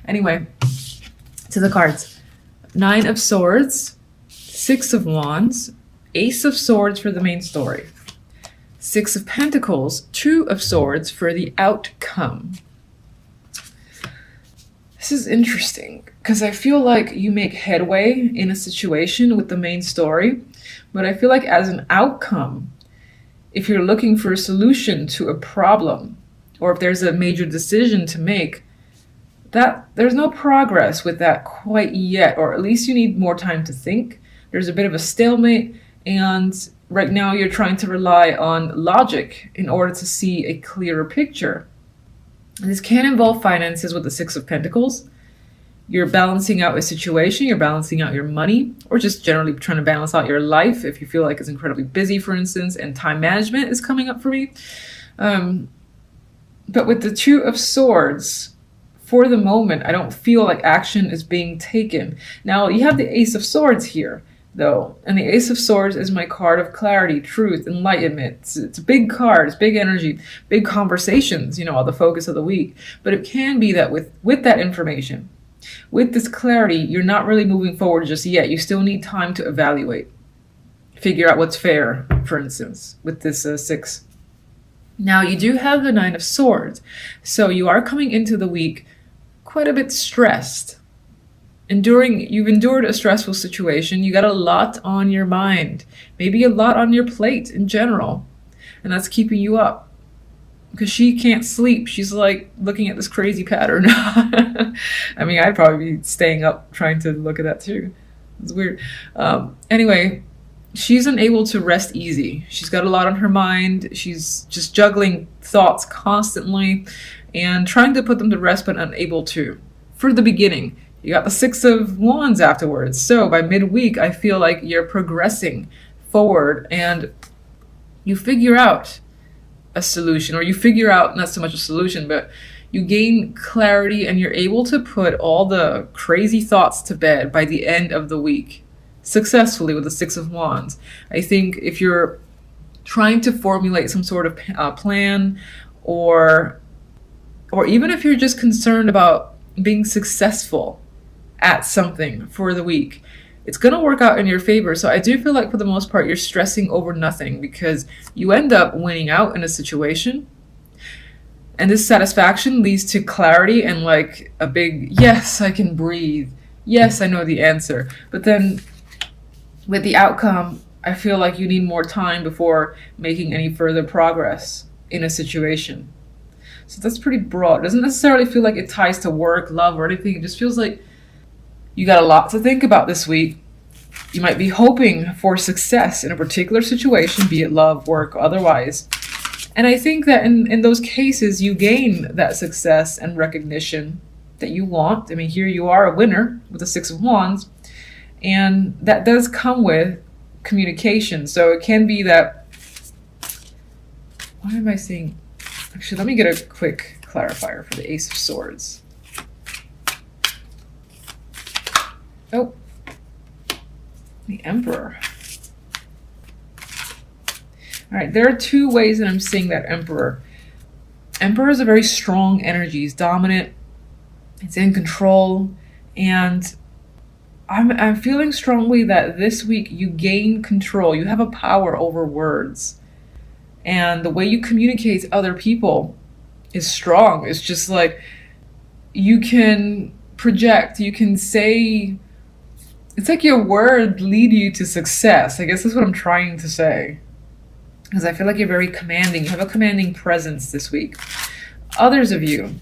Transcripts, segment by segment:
Anyway, to the cards. 9 of Swords, 6 of Wands, Ace of Swords for the main story, 6 of Pentacles, 2 of Swords for the outcome. This is interesting because I feel like you make headway in a situation with the main story, but I feel like as an outcome, if you're looking for a solution to a problem, or if there's a major decision to make, that there's no progress with that quite yet, or at least you need more time to think. There's a bit of a stalemate, and right now you're trying to rely on logic in order to see a clearer picture. And this can involve finances with the 6 of Pentacles. You're balancing out a situation, you're balancing out your money, or just generally trying to balance out your life if you feel like it's incredibly busy, for instance, and time management is coming up for me. But with the 2 of Swords, for the moment, I don't feel like action is being taken. Now, you have the Ace of Swords here, though, and the Ace of Swords is my card of clarity, truth, enlightenment. It's a big card, it's big energy, big conversations, you know, the focus of the week. But it can be that with that information, with this clarity, you're not really moving forward just yet. You still need time to evaluate, figure out what's fair, for instance, with this 6. Now, you do have the 9 of Swords, so you are coming into the week quite a bit stressed. You've endured a stressful situation. You got a lot on your mind, maybe a lot on your plate in general, and that's keeping you up because she can't sleep. She's like looking at this crazy pattern. I mean, I'd probably be staying up trying to look at that too. It's weird. Anyway, she's unable to rest easy. She's got a lot on her mind. She's just juggling thoughts constantly and trying to put them to rest, but unable to. For the beginning, you got the 6 of Wands afterwards. So by midweek, I feel like you're progressing forward and you figure out a solution, or you figure out not so much a solution, but you gain clarity and you're able to put all the crazy thoughts to bed by the end of the week successfully with the 6 of Wands. I think if you're trying to formulate some sort of plan, or even if you're just concerned about being successful at something for the week, it's going to work out in your favor. So I do feel like for the most part, you're stressing over nothing because you end up winning out in a situation. And this satisfaction leads to clarity and like a big, yes, I can breathe. Yes, I know the answer. But then with the outcome, I feel like you need more time before making any further progress in a situation. So that's pretty broad. It doesn't necessarily feel like it ties to work, love, or anything. It just feels like you got a lot to think about this week. You might be hoping for success in a particular situation, be it love, work, or otherwise. And I think that in those cases, you gain that success and recognition that you want. I mean, here you are a winner with the 6 of Wands. And that does come with communication. So it can be that, why am I saying, actually, let me get a quick clarifier for the Ace of Swords. Oh, the Emperor. All right, there are 2 ways that I'm seeing that Emperor. Emperor is a very strong energy. He's dominant. It's in control. And I'm feeling strongly that this week you gain control. You have a power over words. And the way you communicate to other people is strong. It's just like you can project, you can say, it's like your word lead you to success. I guess that's what I'm trying to say. Because I feel like you're very commanding. You have a commanding presence this week. Others of you,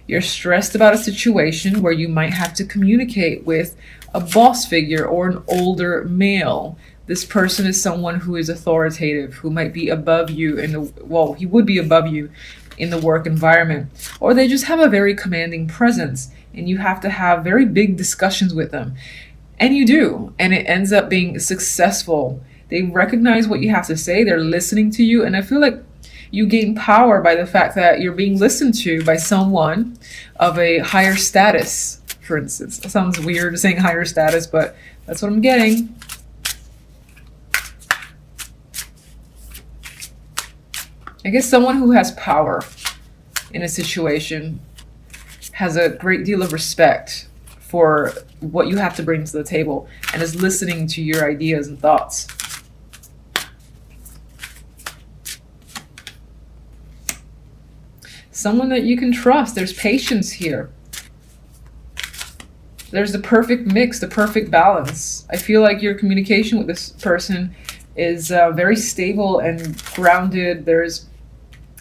you're stressed about a situation where you might have to communicate with a boss figure or an older male. This person is someone who is authoritative, who might be above you he would be above you in the work environment. Or they just have a very commanding presence and you have to have very big discussions with them. And you do, and it ends up being successful. They recognize what you have to say, they're listening to you, and I feel like you gain power by the fact that you're being listened to by someone of a higher status, for instance. It sounds weird saying higher status, but that's what I'm getting. I guess someone who has power in a situation has a great deal of respect for what you have to bring to the table and is listening to your ideas and thoughts. Someone that you can trust. There's patience here. There's the perfect mix, the perfect balance. I feel like your communication with this person is very stable and grounded.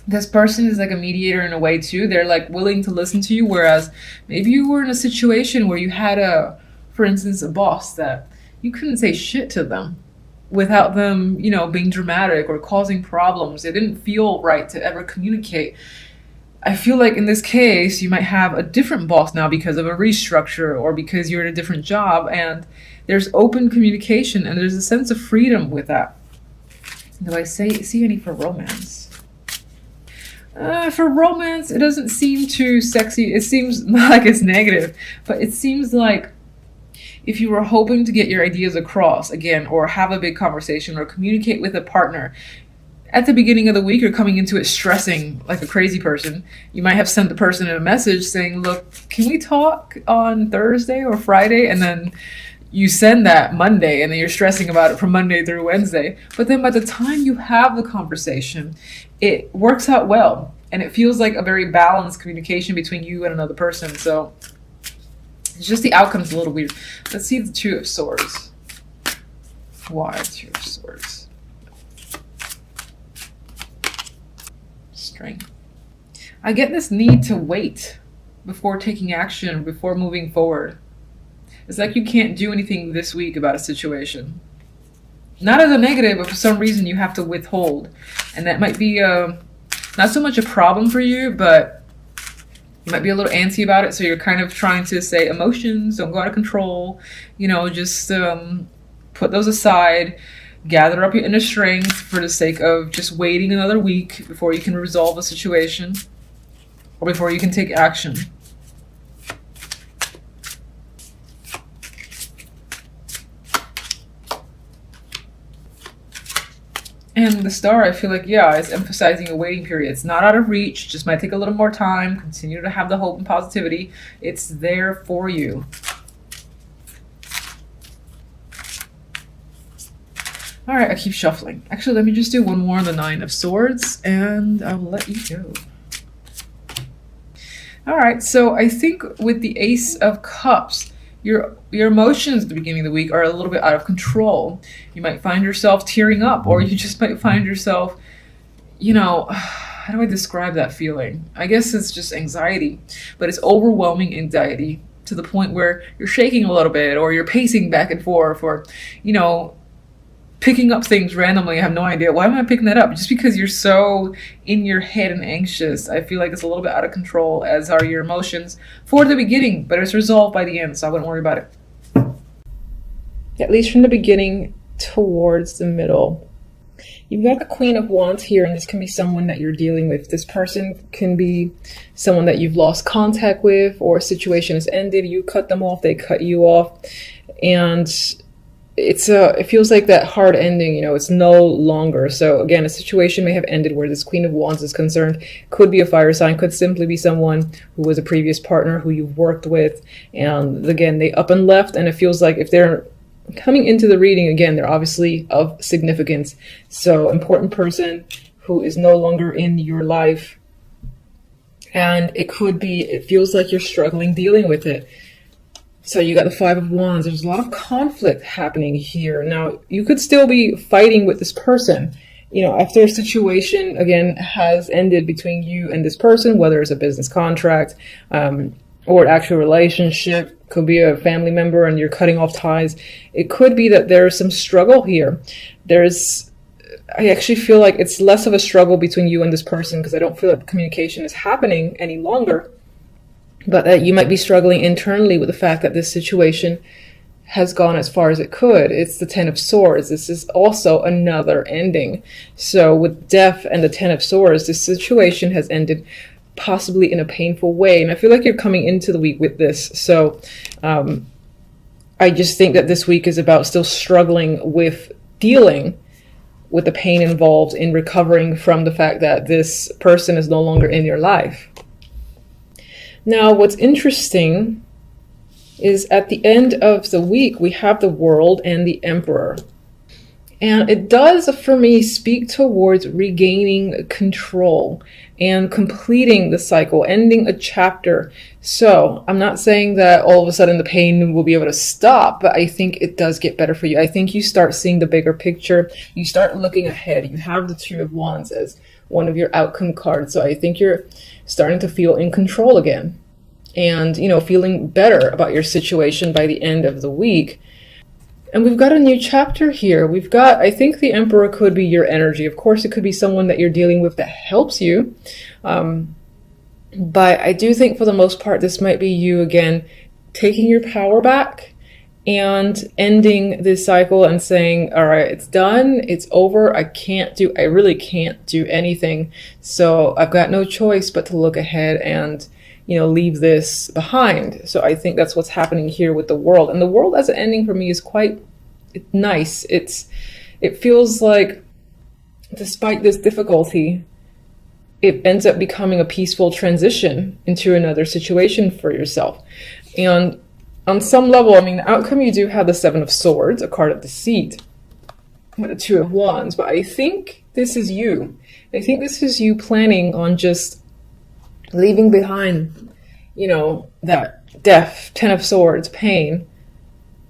This person is like a mediator in a way too. They're like willing to listen to you, whereas maybe you were in a situation where you had for instance, a boss that you couldn't say shit to them without them, being dramatic or causing problems. It didn't feel right to ever communicate. I feel like in this case, you might have a different boss now because of a restructure or because you're in a different job, and there's open communication and there's a sense of freedom with that. Do I see any for romance? For romance, it doesn't seem too sexy. It seems like it's negative, but it seems like if you were hoping to get your ideas across again, or have a big conversation or communicate with a partner, at the beginning of the week, you're coming into it stressing like a crazy person. You might have sent the person a message saying, look, can we talk on Thursday or Friday? And then you send that Monday, and then you're stressing about it from Monday through Wednesday. But then by the time you have the conversation, it works out well. And it feels like a very balanced communication between you and another person. So it's just the outcome's a little weird. Let's see the Two of Swords. Why Two of Swords? Strength. I get this need to wait before taking action, before moving forward. It's like you can't do anything this week about a situation. Not as a negative, but for some reason you have to withhold. And that might be not so much a problem for you, but you might be a little antsy about it. So you're kind of trying to say emotions don't go out of control. Just put those aside. Gather up your inner strength for the sake of just waiting another week before you can resolve a situation or before you can take action. And the Star, I feel like, it's emphasizing a waiting period. It's not out of reach, just might take a little more time. Continue to have the hope and positivity. It's there for you. All right, I keep shuffling. Actually, let me just do one more on the Nine of Swords, and I'll let you go. All right, so I think with the Ace of Cups, your emotions at the beginning of the week are a little bit out of control. You might find yourself tearing up, or you just might find yourself, how do I describe that feeling? I guess it's just anxiety, but it's overwhelming anxiety to the point where you're shaking a little bit, or you're pacing back and forth, or, picking up things randomly. I have no idea. Why am I picking that up? Just because you're so in your head and anxious. I feel like it's a little bit out of control, as are your emotions for the beginning, but it's resolved by the end, so I wouldn't worry about it. At least from the beginning towards the middle. You've got the Queen of Wands here, and this can be someone that you're dealing with. This person can be someone that you've lost contact with, or a situation has ended. You cut them off, they cut you off, and it feels like that hard ending, it's no longer. So again, a situation may have ended where this Queen of Wands is concerned. Could be a fire sign, could simply be someone who was a previous partner who you've worked with. And again, they up and left, and it feels like if they're coming into the reading, again, they're obviously of significance. So important person who is no longer in your life. And it feels like you're struggling dealing with it. So you got the Five of Wands. There's a lot of conflict happening here. Now, you could still be fighting with this person. After a situation, again, has ended between you and this person, whether it's a business contract or an actual relationship, could be a family member and you're cutting off ties. It could be that there's some struggle here. I actually feel like it's less of a struggle between you and this person, because I don't feel like communication is happening any longer. But that you might be struggling internally with the fact that this situation has gone as far as it could. It's the Ten of Swords. This is also another ending. So with Death and the Ten of Swords, this situation has ended possibly in a painful way. And I feel like you're coming into the week with this. So I just think that this week is about still struggling with dealing with the pain involved in recovering from the fact that this person is no longer in your life. Now, what's interesting is at the end of the week, we have the World and the Emperor. And it does, for me, speak towards regaining control and completing the cycle, ending a chapter. So I'm not saying that all of a sudden the pain will be able to stop, but I think it does get better for you. I think you start seeing the bigger picture. You start looking ahead. You have the Two of Wands as one of your outcome cards. So I think you're starting to feel in control again and, you know, feeling better about your situation by the end of the week. And we've got a new chapter here. We've got, I think the Emperor could be your energy. Of course, it could be someone that you're dealing with that helps you. But I do think for the most part, this might be you again, taking your power back and ending this cycle and saying, all right, it's done. It's over. I really can't do anything. So I've got no choice but to look ahead and, you know, leave this behind. So I think that's what's happening here with the World. And the World as an ending for me is quite nice. It feels like despite this difficulty, it ends up becoming a peaceful transition into another situation for yourself. And on some level, I mean, the outcome, you do have the Seven of Swords, a card of deceit, with the Two of Wands. But I think this is you. I think this is you planning on just leaving behind, you know, that death, Ten of Swords, pain,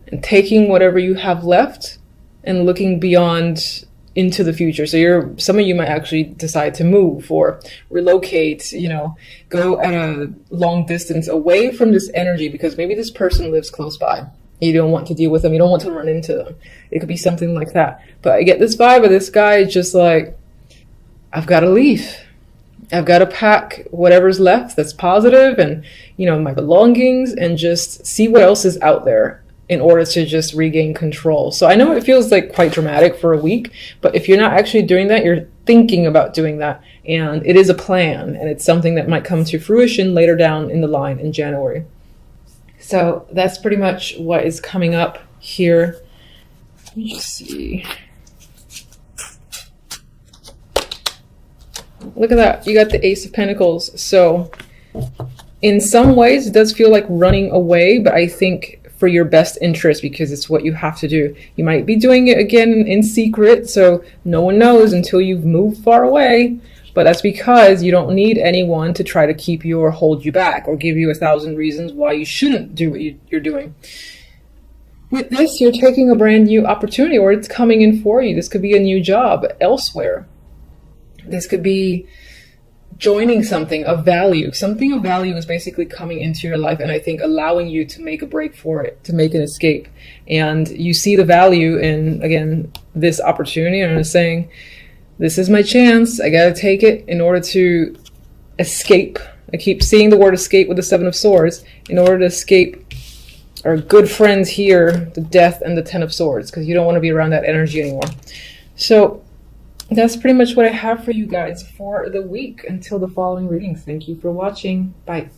and taking whatever you have left and looking beyond into the future. So some of you might actually decide to move or relocate, you know, go at a long distance away from this energy because maybe this person lives close by. You don't want to deal with them. You don't want to run into them. It could be something like that. But I get this vibe of this guy just like, I've got to leave. I've got to pack whatever's left that's positive and, you know, my belongings and just see what else is out there in order to just regain control. So I know it feels like quite dramatic for a week, but if you're not actually doing that, you're thinking about doing that. And it is a plan and it's something that might come to fruition later down in the line in January. So that's pretty much what is coming up here. Let me see. Look at that. You got the Ace of Pentacles. So in some ways, it does feel like running away, but I think for your best interest because it's what you have to do. You might be doing it again in secret, so no one knows until you've moved far away, but that's because you don't need anyone to try to keep you or hold you back or give you 1,000 reasons why you shouldn't do what you're doing. With this, you're taking a brand new opportunity or it's coming in for you. This could be a new job elsewhere. This could be joining something of value. Something of value is basically coming into your life and I think allowing you to make a break for it, to make an escape. And you see the value in, again, this opportunity and I'm saying, this is my chance. I got to take it in order to escape. I keep seeing the word escape with the Seven of Swords. In order to escape our good friends here, the Death and the Ten of Swords, because you don't want to be around that energy anymore. So that's pretty much what I have for you guys for the week until the following readings. Thank you for watching. Bye.